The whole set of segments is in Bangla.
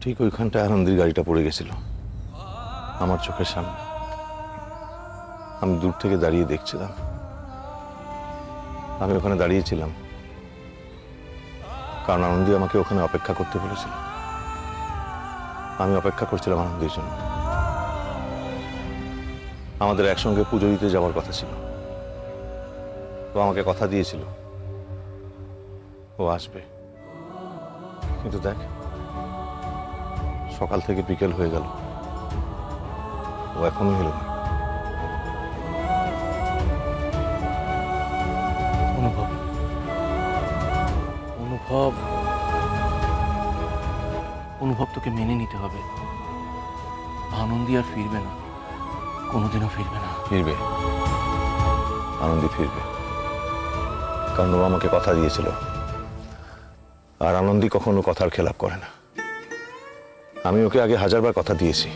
ঠিক ওইখানটায় আনন্দের গাড়িটা পড়ে গেছিল আমার চোখের সামনে। আমি দূর থেকে দাঁড়িয়ে দেখছিলাম। আমি ওখানে দাঁড়িয়েছিলাম কারণ আনন্দী আমাকে ওখানে অপেক্ষা করতে বলেছিল। আমি অপেক্ষা করছিলাম আনন্দীর জন্য। আমাদের একসঙ্গে পুজো দিতে যাওয়ার কথা ছিল। ও আমাকে কথা দিয়েছিল ও আসবে, কিন্তু দেখ সকাল থেকে বিকেল হয়ে গেল, ও এখনো এলো না। অনুভব অনুভব অনুভব তোকে মেনে নিতে হবে। আনন্দী আর ফিরবে না, কোনোদিনও ফিরবে না। ফিরবে, আনন্দী ফিরবে, কারণ ও আমাকে কথা দিয়েছিল। আর আনন্দী কখনো কথার খেলাপ করে না। আমি ওকে আগে 1000বার কথা দিয়েছি,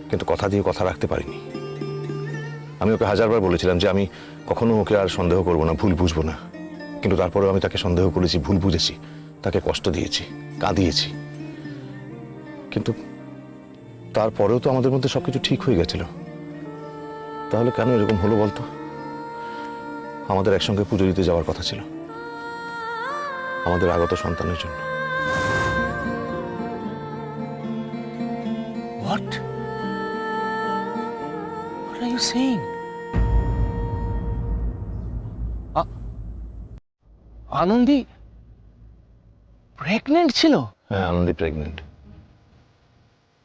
কিন্তু কথা দিয়ে কথা রাখতে পারিনি। আমি ওকে 1000বার বলেছিলাম যে আমি কখনো ওকে আর সন্দেহ করব না, ভুল বুঝবো না। কিন্তু তারপরেও আমি তাকে সন্দেহ করেছি, ভুল বুঝেছি, তাকে কষ্ট দিয়েছি, কাঁদিয়েছি। কিন্তু তারপরেও তো আমাদের মধ্যে সবকিছু ঠিক হয়ে গেছিল। তাহলে কেন এরকম হলো বলতো? আমাদের একসঙ্গে পুজো দিতে যাওয়ার কথা ছিল, আমাদের আগত সন্তানের জন্য। What? What are you saying? Anandi pregnant ছিল? হ্যাঁ, আনন্দী প্রেগনেন্ট।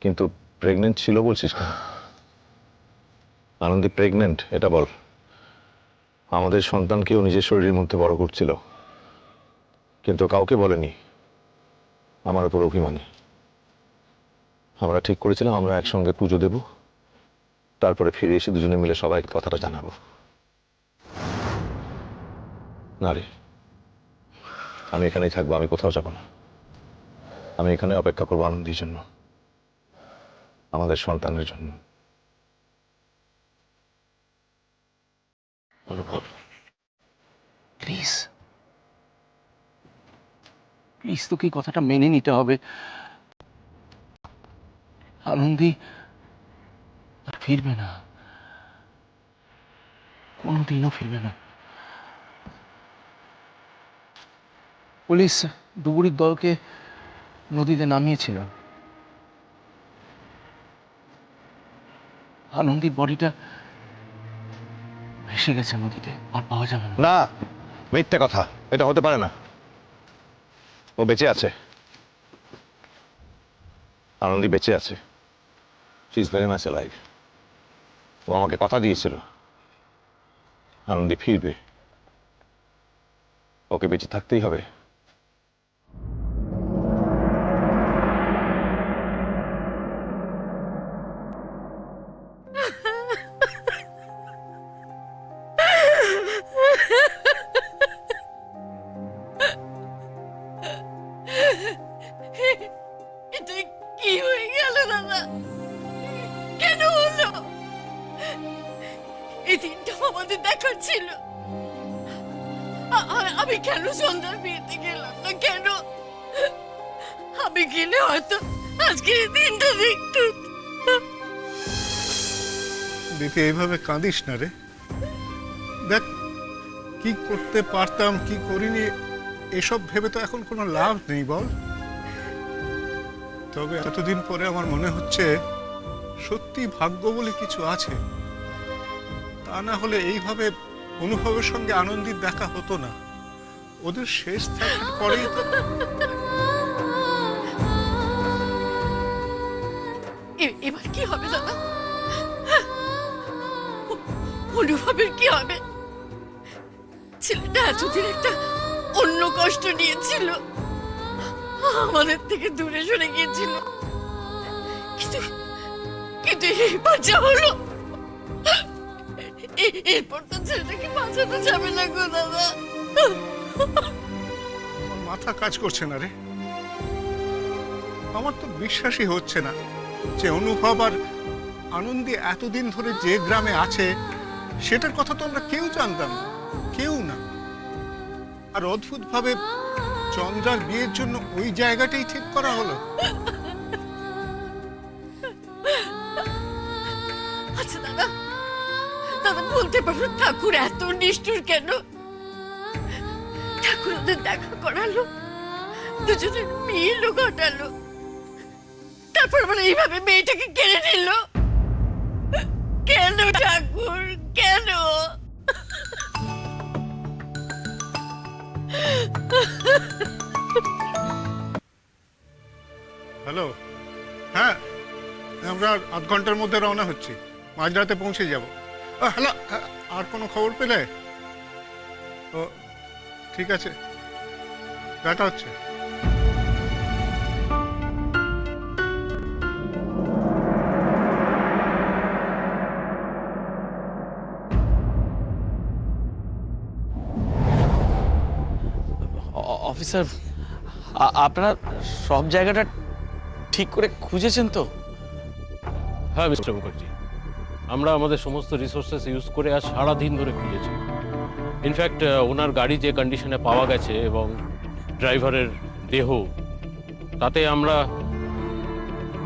কিন্তু প্রেগনেন্ট ছিল বলছিস কেন? আনন্দী প্রেগনেন্ট এটা বল। আমাদের সন্তানকেও নিজের শরীরের মধ্যে বড় করছিল, কিন্তু কাউকে বলেনি। আমার উপর অভিমানী। আমরা ঠিক করেছিলাম আমরা একসঙ্গে পুজো দেব, তারপরে ফিরে এসে দুজনে মিলে সবাইকে কথাটা জানাবো। না রে, আমি এখানেই থাকবো, আমি কোথাও যাব না। আমি এখানে অপেক্ষা করবো আনন্দীর জন্য, আমাদের সন্তানের জন্য। অনুভব, প্লিজ প্লিজ তোকে এই কথাটা মেনে নিতে হবে। আনন্দী আর ফিরবে না, কোনোদিনও ফিরবে না। পুলিশ ডুবুরির দলকে নদীতে নামিয়েছিল। আনন্দীর বডিটা ভেসে গেছে নদীতে, আর পাওয়া যাবে না। না, মিথ্যে কথা, এটা হতে পারে না। ও বেঁচে আছে, আনন্দী বেঁচে আছে। She is very much alive. ও আমাকে কথা দিয়েছিল আনন্দী ফিরবে, ওকে বেঁচে থাকতেই হবে। এটা কি হয়ে গেল দাদা? কেন হলো? এই দিনটা আমাদের দেখার ছিল। আমি কেন সন্ধ্যার বিয়েতে গেলাম না? কেন? আমি গেলে হয়তো আজকে এই দিনটা দেখতুম। দিতে এইভাবে কাঁদিস না রে। দেখ কি করতে পারতাম কি করিনি এসব ভেবে তো এখন কোনো লাভ নেই বল। তবে এতদিন পরে আমার মনে হচ্ছে সত্যি ভাগ্য বলে কিছু আছে। তা না হলে এইভাবে অনুভবের সঙ্গে আনন্দের দেখা হতো না। ওদের শেষ থাকার পরেই তো। এবার কি হবে দাদা? অনুভবের কি হবে? ছেলেটা এতদিন একটা অন্য কষ্ট নিয়েছিল, আমাদের থেকে দূরে সরে গিয়েছিল, কিন্তু কিন্তু এবার যা হলো, এরপর তো ছেলেটাকে বাঁচানো যাবে না গো দাদা। আমার মাথা কাজ করছে না রে। আমার তো বিশ্বাসই হচ্ছে না যে অনুভব আর আনন্দী এতদিন ধরে যে গ্রামে আছে সেটার কথা তো আমরা কেউ জানতাম না, কেউ না। আর অদ্ভুত ভাবে চন্দ্রার বিয়ের জন্য ওই জায়গাটাই ঠিক করা হলো। বলতে পারো ঠাকুর এত নিষ্ঠুর কেন? ঠাকুর ওদের দেখা করালো, দুজনের মিলও ঘটালো, তারপর আবার এইভাবে মেয়েটাকে কেড়ে নিল। কেন ঠাকুর, কেন? হ্যালো, হ্যাঁ আমরা আধ ঘন্টার মধ্যে রওনা হচ্ছি, মাঝরাতে পৌঁছে যাব। হ্যালো, আর কোনো খবর পেলে? ও ঠিক আছে, দেখা হচ্ছে। অফিসার, আপনারা সব জায়গাটা ঠিক করে খুঁজেছেন তো? হ্যাঁ মিস্টার মুখার্জি, আমরা আমাদের সমস্ত রিসোর্সেস ইউজ করে আজ সারাদিন ধরে খুঁজেছি। ইনফ্যাক্ট ওনার গাড়ি যে কন্ডিশনে পাওয়া গেছে এবং ড্রাইভারের দেহ, তাতে আমরা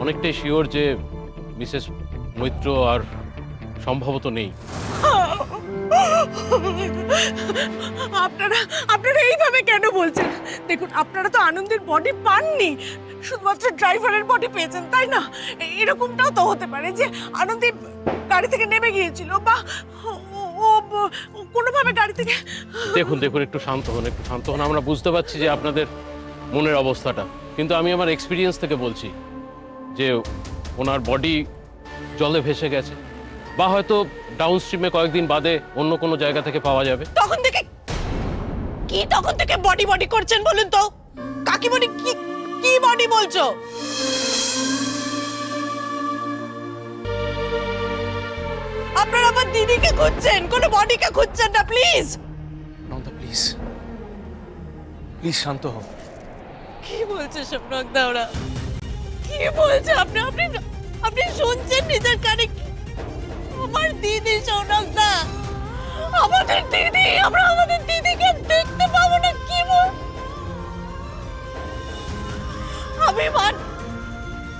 অনেকটাই শিওর যে মিসেস মৈত্র আর সম্ভবত নেই। আপনারা আপনারা এইভাবে কেন বলছেন? দেখুন, আপনারা তো আনন্দের বডি পাননি, শুধুমাত্র ড্রাইভারের বডি পেয়েছেন, তাই না? এরকমটাও তো হতে পারে যে আনন্দী গাড়ি থেকে নেমে গিয়েছিল, বা ও কোনোভাবে গাড়ি থেকে। দেখুন দেখুন, একটু শান্ত হন, একটু শান্ত হন। আমরা বুঝতে পারছি যে আপনাদের মনের অবস্থাটা, কিন্তু আমি আমার এক্সপিরিয়েন্স থেকে বলছি যে ওনার বডি জলে ভেসে গেছে, বা হয়তো ডাউন স্ট্রিমে কয়েকদিন বাদে অন্য কোনো জায়গা থেকে পাওয়া যাবে। তখন থেকে তখন থেকে বডি বডি করছেন বলুন তো? কাকিমণি, কি বডি বলছো? আপনারা আমার দিদিকে খুঁজছেন, কোনো বডিকে খুঁজছেন না, প্লিজ। নন্দা প্লিজ, প্লিজ শান্ত হও। কি বলছে সম্রাট দাওরা? কি বলছে? আপনি আপনি আপনি শুনছেন নিজের কানে? আমার দিদি সৌনক দা, আমাদের দিদি, আমরা আমাদের দিদিকে দেখতে পাবো না? কি বল?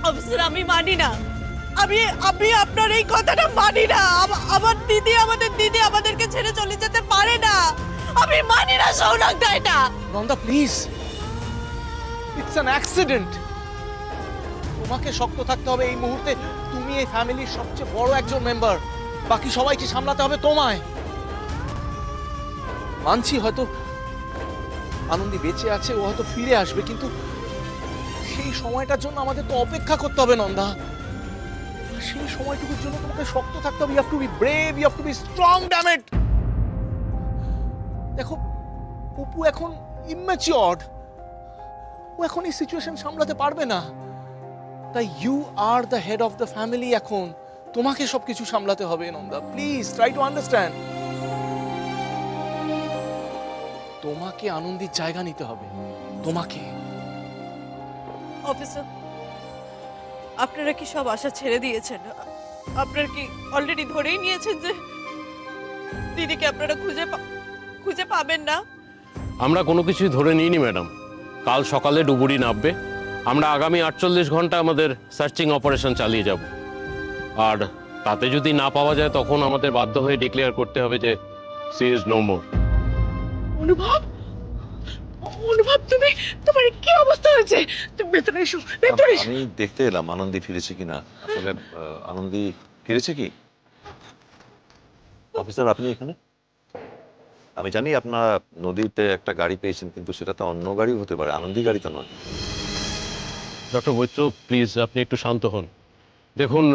অফিসার, আমি মানি না। আমি আপনার এই কথাটা মানি না। আমাদের দিদি আমাদেরকে ছেড়ে চলে যেতে পারে না। আমি মানি না সৌনক দা এটা। Nanda please, it's an accident. তোমাকে শক্ত থাকতে হবে এই মুহূর্তে। তুমি এই ফ্যামিলির সবচেয়ে বড় একজন মেম্বার, বাকি সবাইকে সামলাতে হবে তোমায়। মানছি হয়তো আনন্দী বেঁচে আছে, ও হয়তো ফিরে আসবে, কিন্তু সেই সময়টার জন্য আমাদের তো অপেক্ষা করতে হবে নন্দা। সেই সময়টুকুর জন্য তোমাকে শক্ত থাকতে হবে। You have to be brave, you have to be strong, damn it. দেখো, অপু এখন ইম্যাচিওরড, ও এখন এই সিচুয়েশন সামলাতে পারবে না। তাই you are the head of the family. এখন তোমাকে সবকিছু সামলাতে হবে Nanda. Please try to understand. তোমাকে আনন্দের জায়গা নিতে হবে, তোমাকে। অফিসার, আপনারা কি সব আশা ছেড়ে দিয়েছেন? আপনারা কি অলরেডি ধরেই নিয়েছেন যে দিদিকে আপনারা খুঁজে পাবেন না? আমরা কোনো কিছুই ধরে নিইনি ম্যাডাম। কাল সকালে ডুবুরি নামবে, আমরা আগামী 48 ঘন্টা আমাদের সার্চিং অপারেশন চালিয়ে যাব। আর তাতে যদি না পাওয়া যায়, তখন আমাদের বাধ্য হয়ে ডিক্লেয়ার করতে হবে যে সি ইজ নো মোর। অনুভব, তুমি, তোমার কি অবস্থা হয়েছে? তুমি ভেতরে এসো, ভেতরে এসো। আমি দেখতে এলাম আনন্দী ফিরেছে কিনা। আসলে আনন্দী ফিরেছে কি? অফিসার, আপনি এখানে? আমি জানি আপনারা নদীতে একটা গাড়ি পেয়েছেন, কিন্তু সেটা তো অন্য গাড়ি হতে পারে, আনন্দী গাড়ি তো নয়। ডক্টর মৈত্র, প্লিজ আপনি একটু শান্ত হন। দেখুন,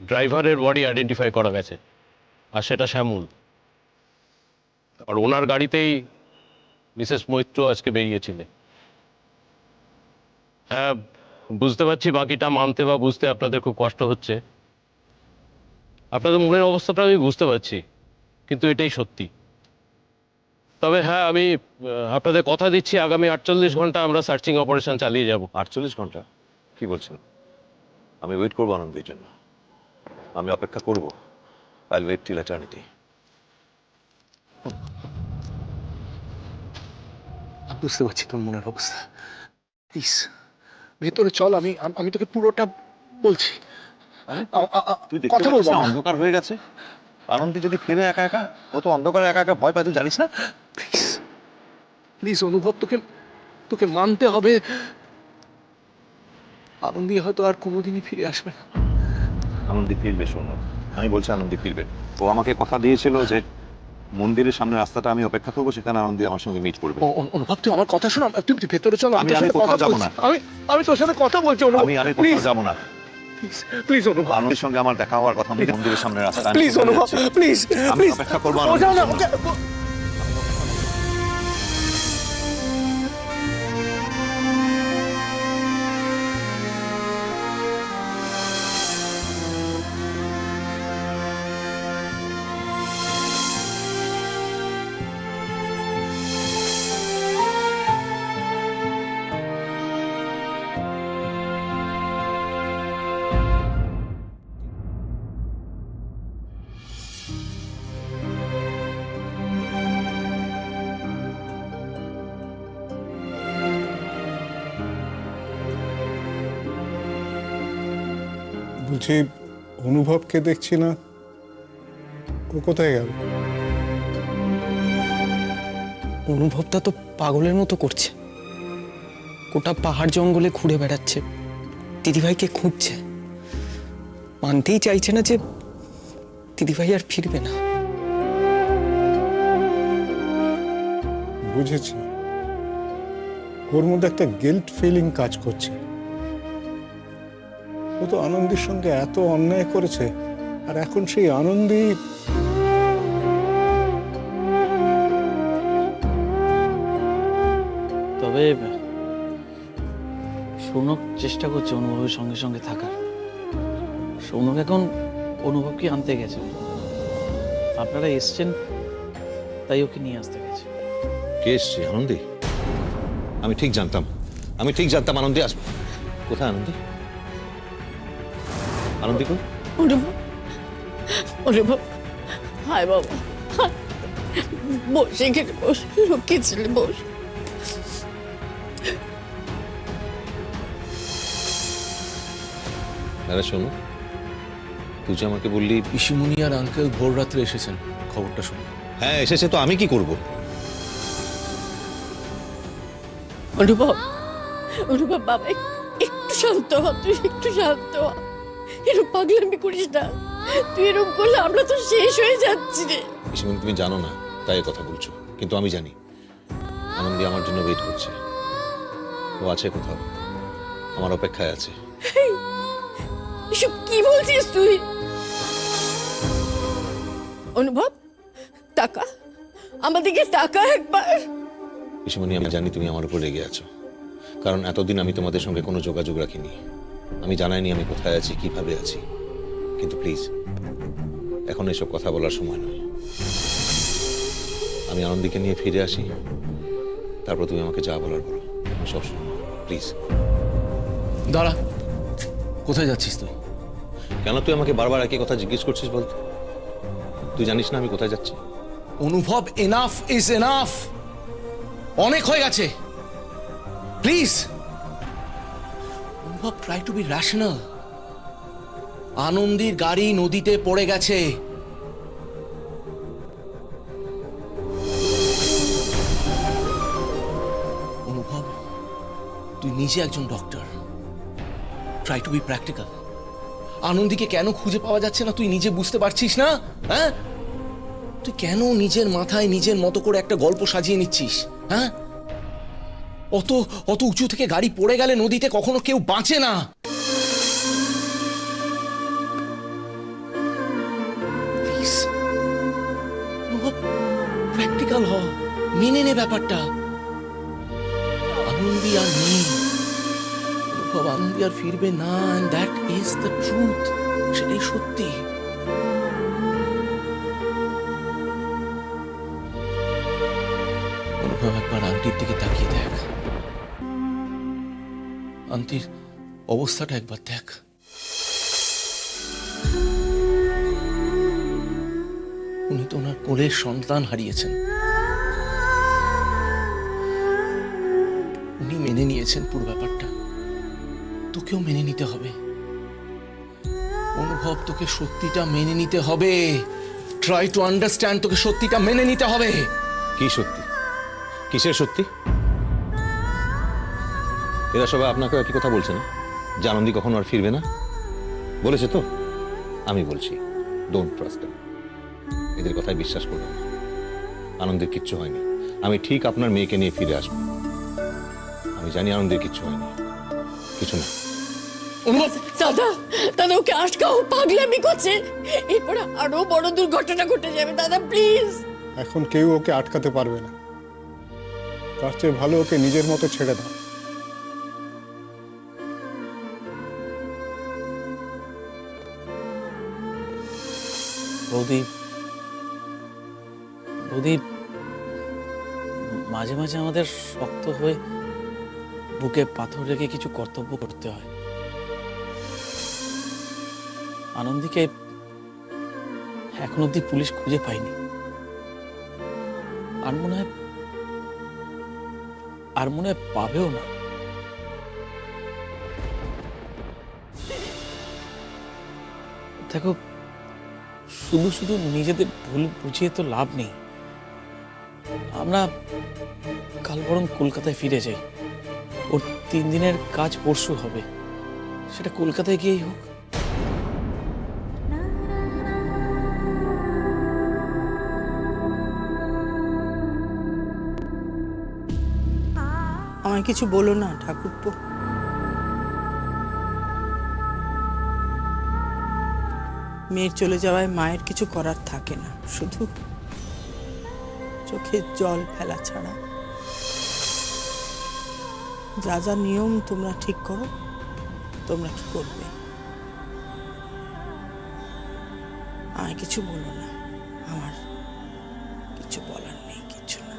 ড্রাইভারের বডি আইডেন্টিফাই করা গেছে, আর সেটা শ্যামল। আর ওনার গাড়িতেই মিসেস মৈত্র আজকে বেরিয়েছিলেন। হ্যাঁ, বুঝতে পারছি বাকিটা মানতে বা বুঝতে আপনাদের খুব কষ্ট হচ্ছে। আপনাদের মনের অবস্থাটা আমি বুঝতে পারছি, কিন্তু এটাই সত্যি। তবে হ্যাঁ, আমি আপনাদের কথা দিচ্ছি, আগামী 48 ঘন্টা আমরা সার্চিং অপারেশন চালিয়ে যাব। 48 ঘন্টা? কি বলছেন? আমি ওয়েট করবো আনন্দের জন্য, আমি অপেক্ষা করবো। I will wait till eternity. বুঝতে পারছি তোর মনের অবস্থা। প্লিজ ভেতরে চল, আমি তোকে পুরোটা বলছি। তুই কথা বলবো। অন্ধকার হয়ে গেছে। আনন্দী যদি ফিরে একা একা, ও তো অন্ধকারে একা একা ভয় পায়, তুই জানিস না? প্লিজ প্লিজ অনুভব, তোকে তোকে মানতে হবে আনন্দী হয়তো আর কোনোদিনই ফিরে আসবে না। আনন্দী ফিরবে, শোনো, আমি বলছি আনন্দী ফিরবে। ও আমাকে কথা দিয়েছিল যে মন্দিরের সামনে রাস্তাটা আমি অপেক্ষা করবো, সেখানে আনন্দী আমার সঙ্গে মিট করবে। অনুভব, তুই আমার কথা শোনো, তুই ভেতরে চলো, আমি কোথাও যাবো না। আমি তোর সাথে কথা বলছি অনুভব, আমি কোথাও যাবো না। প্লিজ অনুভব, আনন্দীর সঙ্গে আমার দেখা হওয়ার কথা, আমি মন্দিরের সামনে রাস্তা, প্লিজ অনুভব, প্লিজ আমি প্লিজ অপেক্ষা করবো ও যাও না, আনন্দীর জন্য। ওকে বলছি, অনুভবকে দেখছি না, ও কোথায় গেল? অনুভবটা তো পাগলের মতো করছে, গোটা পাহাড় জঙ্গলে ঘুরে বেড়াচ্ছে, দিদিভাইকে খুঁজছে, মানতেই চাইছে না যে দিদিভাই আর ফিরবে না। বুঝেছি, ওর মধ্যে একটা গিল্ট ফিলিং কাজ করছে। ও তো আনন্দীর সঙ্গে এত অন্যায় করেছে, আর এখন সেই আনন্দী তবে সৌনক চেষ্টা করছে অনুভবের সঙ্গে সঙ্গে থাকার। সৌনক এখন অনুভবকে আনতে গেছে, আপনারা এসছেন তাই ওকে নিয়ে আসতে গেছে। কে এসছে? আনন্দী? আমি ঠিক জানতাম আনন্দী আসবে। কোথায় আনন্দী? আনন্দী কই? অনুভব, অনুভব, হায় বাবা, হায়। বস এখানে, বস, লক্ষ্মী ছেলে, বস। আরে শোনো, তুই যে আমাকে বললি পিসিমণি আর আঙ্কেল ভোর রাত্রে এসেছেন, খবরটা শুনে। হ্যাঁ এসেছে, তো আমি কি করব? অনুভব, অনুভব বাবা, একটু শান্ত হ, তুই একটু শান্ত হ। এরকম পাগলামি করিস না, তুই এরকম করলে আমরা তো শেষ হয়ে যাচ্ছি রে। পিসিমণি, তুমি জানো না তাই এ কথা বলছো, কিন্তু আমি জানি আনন্দী আমার জন্য ওয়েট করছে। ও আছে কোথাও, আমার অপেক্ষায় আছে। এসব কি বলছিস তুই? অনুভব, টাকা, আমাদেরকে টাকা একবার। পিসিমণি, আমি জানি তুমি আমার উপর রেগে আছো, কারণ এতদিন আমি তোমাদের সঙ্গে কোনো যোগাযোগ রাখিনি, আমি জানাইনি আমি কোথায় আছি, কিভাবে আছি। কিন্তু প্লিজ, এখন এসব কথা বলার সময় নয়। আমি আনন্দীকে নিয়ে ফিরে আসি, তারপর তুমি আমাকে যা বলার বলো, আমি সব শুনবো। প্লিজ। দাঁড়া, কোথায় যাচ্ছিস তুই? কেন তুই আমাকে বারবার একই কথা জিজ্ঞেস করছিস বলতো? তুই জানিস না আমি কোথায় যাচ্ছি? অনুভব, এনাফ ইজ এনাফ, অনেক হয়ে গেছে, please. Anubhav, try to be rational. আনন্দীর গাড়ি নদীতে পড়ে গেছে, অনুভব, তুই নিজে একজন doctor, try to be practical. আনন্দীকে কেন খুঁজে পাওয়া যাচ্ছে না তুই নিজে বুঝতে পারছিস না? হ্যাঁ, তুই কেন নিজের মাথায় নিজের মতো করে একটা গল্প সাজিয়ে নিচ্ছিস? হ্যাঁ, অত অত উঁচু থেকে গাড়ি পড়ে গেলে নদীতে কখনো কেউ বাঁচে না। প্লিজ প্র্যাকটিক্যাল হ, মেনে নে ব্যাপারটা। আনন্দী আর নেই, অনুভব, আনন্দী আর ফিরবে না, and that is the truth, সেটাই সত্যি। অনুভব, একবার আন্টির দিকে তাকিয়ে দেখ, আন্টির অবস্থাটা একবার দেখ। উনি তো ওনার কোলের সন্তান হারিয়েছেন, উনি মেনে নিয়েছেন পুরো ব্যাপারটা, তোকেও মেনে নিতে হবে। অনুভব, তোকে সত্যিটা মেনে নিতে হবে। ট্রাই টু আন্ডারস্ট্যান্ড, তোকে সত্যিটা মেনে নিতে হবে। কি সত্যি? কিসের সত্যি? এরা সবাই আপনাকে একই কথা বলছে না, যে আনন্দী কখনো আর ফিরবে না? বলেছে তো? আমি বলছি, ডোন্ট ট্রাস্ট দেম। এদের কথায় বিশ্বাস করবেন না। আনন্দের কিচ্ছু হয়নি। আমি ঠিক আপনার মেয়েকে নিয়ে ফিরে আসবো। আমি জানি আনন্দের কিচ্ছু হয়নি, কিছু না। দাদা, দাদা ওকে আটকাও, পাগলামি করছে। এরপরে আরো বড় দুর্ঘটনা ঘটে যাবে। দাদা প্লিজ। এখন কেউ ওকে আটকাতে পারবে না। তার চেয়ে ভালো ওকে নিজের মতো ছেড়ে দাও। বৌদি, বৌদি, মাঝে মাঝে আমাদের শক্ত হয়ে বুকে পাথর রেখে কিছু কর্তব্য করতে হয়। আনন্দীকে এখন অব্দি পুলিশ খুঁজে পায়নি। আর মনে হয় পাবেও না। দেখো, শুধু শুধু নিজেদের ভুল বুঝিয়ে তো লাভ নেই। আমরা কাল বরং কলকাতায় ফিরে যাই। ওর 3 দিনের কাজ পরশু হবে, সেটা কলকাতায় গিয়েই হোক। আমায় কিছু বলো না ঠাকুরপো। মেয়ের চলে যাওয়ায় মায়ের কিছু করার থাকে না, শুধু চোখের জল ফেলা ছাড়া। যা যা নিয়ম তোমরা ঠিক করো, তোমরা কি করবে। আমায় কিছু বলো না, আমার কিছু বলার নেই, কিছু না।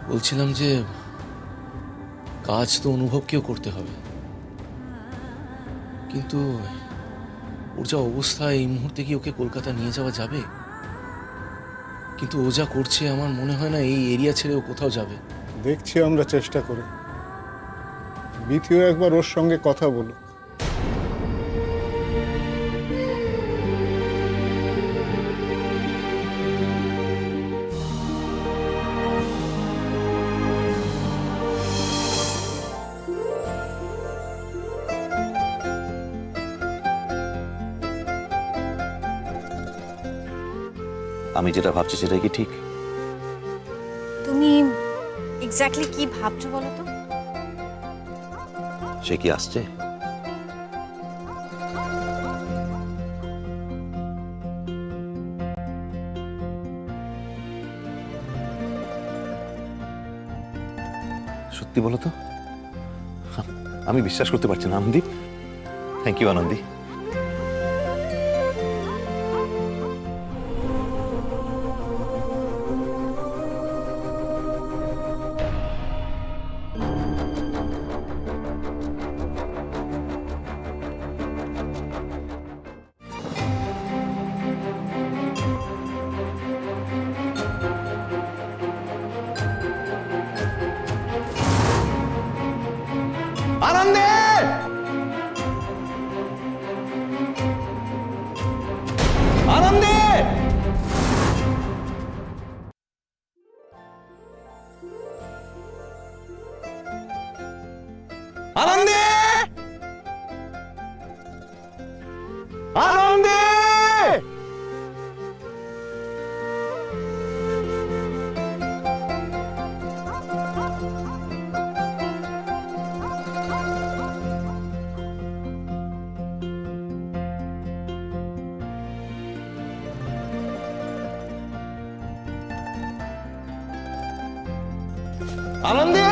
বলছিলাম যে কাজ তো অনুভবকেও করতে হবে, কিন্তু ওর যা অবস্থা, এই মুহূর্তে কি ওকে কলকাতা নিয়ে যাওয়া যাবে? কিন্তু ও যা করছে, আমার মনে হয় না এই এরিয়া ছেড়ে ও কোথাও যাবে। দেখছি আমরা চেষ্টা করে। বিথিও একবার ওর সঙ্গে কথা বলো। আমি যেটা ভাবছি সেটাই কি ঠিক? তুমি এক্স্যাক্টলি কি ভাবছো বলো তো? সে কি আসছে? সত্যি বলো তো? আমি বিশ্বাস করতে পারছি না আনন্দী। Thank you Anandi. আনন্দে! আনন্দে! আনন্দে! আনন্দে! আনন্দে!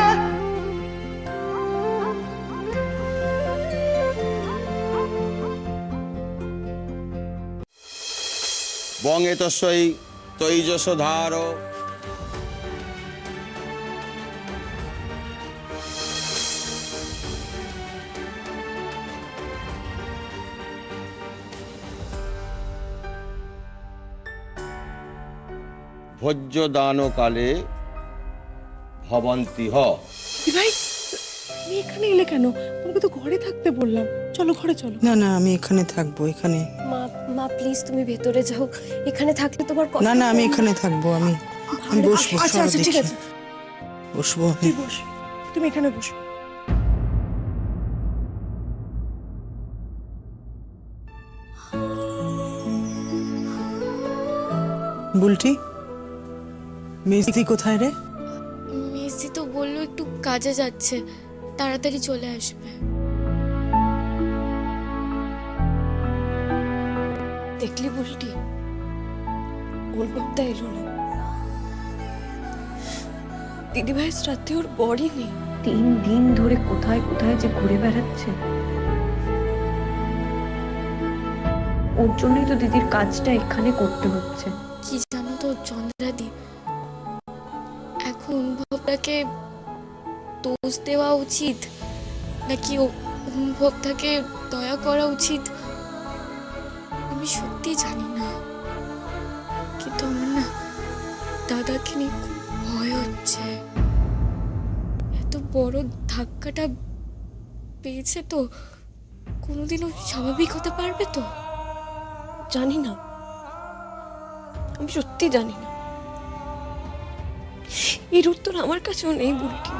বঙ্গে তস্যই তৈজস ধার। ভোজ্য দান কালে ভবন্তি হ। ভাই তুমি এখানে এলে কেন? তোমাকে তো ঘরে থাকতে বললাম। চলো ঘরে চলো। না না, আমি এখানে থাকবো। এখানে মা মা প্লিজ তুমি ভেতরে যাও, এখানে থাকলে তোমার না না, আমি এখানে থাকবো। আমি বসবো। আচ্ছা আচ্ছা ঠিক আছে, বসবো। তুই বস, তুমি এখানে বসো। বুলটি, মেজদি কোথায় রে? মেসি তো বললো একটু কাজে যাচ্ছে, তাড়াতাড়ি চলে আসবে। দেখলি বুলটি, অনুভবটা এলো না। দিদিভাইয়ের সাথে ওর বডি নেই। 3 দিন ধরে কোথায় কোথায় যে ঘুরে বেড়াচ্ছে। ওর জন্যই তো দিদির কাজটা এখানে করতে হচ্ছে। কি জানো তো চন্দ্রাদি, এখন অনুভবটাকে দোষ দেওয়া উচিত নাকি অনুভবটাকে দয়া করা উচিত আমি সত্যি জানি না, কিন্তু আমার না দাদাকে নিয়ে খুব ভয় হচ্ছে। এত বড় ধাক্কাটা পেয়েছে তো কোনোদিনও স্বাভাবিক হতে পারবে তো? জানি না, আমি সত্যি জানি না। এর উত্তর আমার কাছেও নেই বুলটি।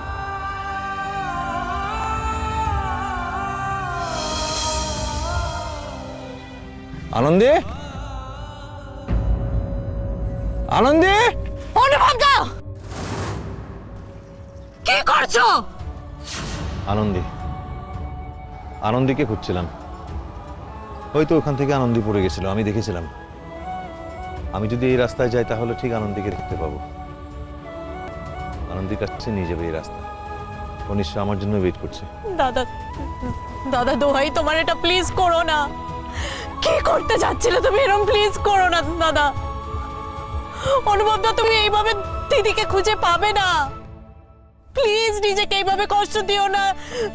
আনন্দে, আনন্দে, অনুভবদা কি করছো? আনন্দী, আনন্দীকে খুঁজছিলাম। হয়তো ওখান থেকে আনন্দী পড়ে গেছিল, আমি দেখেছিলাম। আমি যদি এই রাস্তায় যাই তাহলে ঠিক আনন্দীকে দেখতে পাবো। আনন্দীর কাছে নিয়ে যাবে এই রাস্তা। ও নিশ্চয় আমার জন্য ওয়েট করছে। দাদা দাদা দোহাই তোমার, এটা প্লিজ করো না। কি করতে যাচ্ছিলে তুমি? এরকম প্লিজ করো না দাদা। অনুভবদা তুমি এইভাবে দিদিকে খুঁজে পাবে না। প্লিজ নিজেকে এইভাবে কষ্ট দিও না।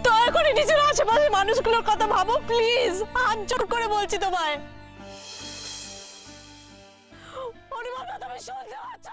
দয়া করে নিজের আশেপাশে মানুষগুলোর কথা ভাবো প্লিজ। হাত জোর করে বলছি তোমায়। অনুভবদা তুমি শুনতে পাচ্ছ?